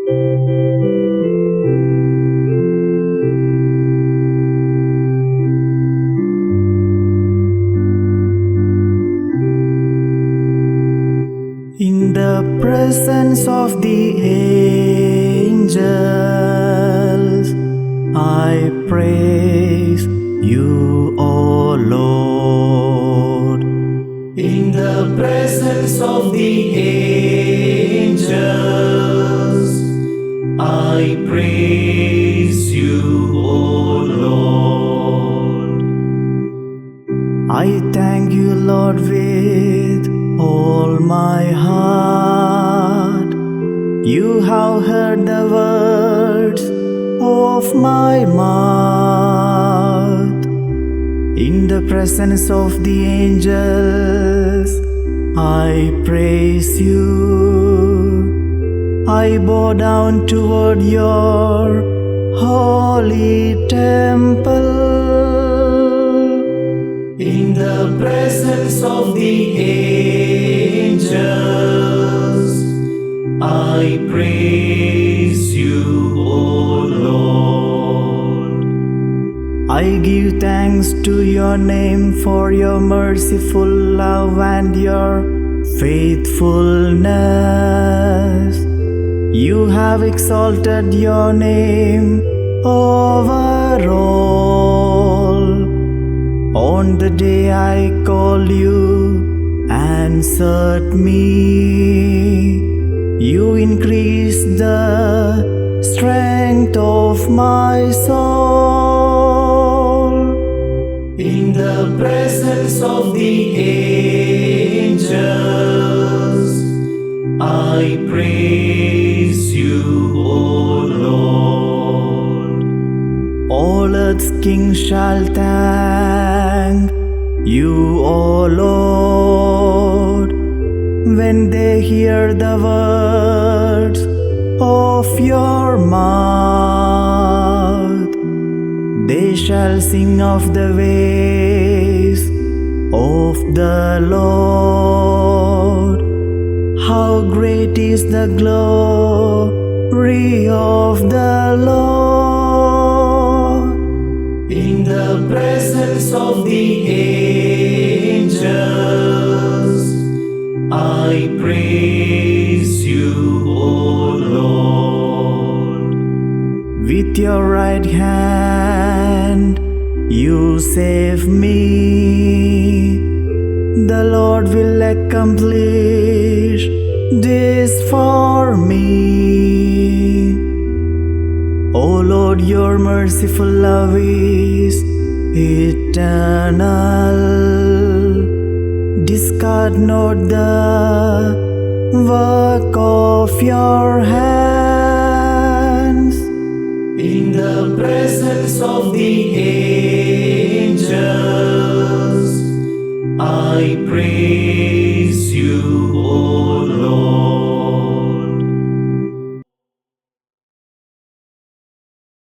In the presence of the angels, I praise you, O Lord. In the presence of the angels, I praise you, O Lord. I thank you, Lord, with all my heart. You have heard the words of my mouth. In the presence of the angels, I praise you. I bow down toward your holy temple. In the presence of the angels, I praise you, O Lord. I give thanks to your name for your merciful love and your faithfulness. You have exalted your name over all. On the day I called, you answered me. You increased the strength of my soul. In the presence of the angels, I praise you, O Lord. All earth's kings shall thank you, O Lord, when they hear the words of your mouth. They shall sing of the ways of the Lord. How great is the glory of the Lord. In the presence of the angels, I praise you, O Lord. With your right hand you save me. The Lord will accomplish this for me. O Lord, your merciful love is eternal. Discard not the work of your hands. In the presence of the angels, I praise you, O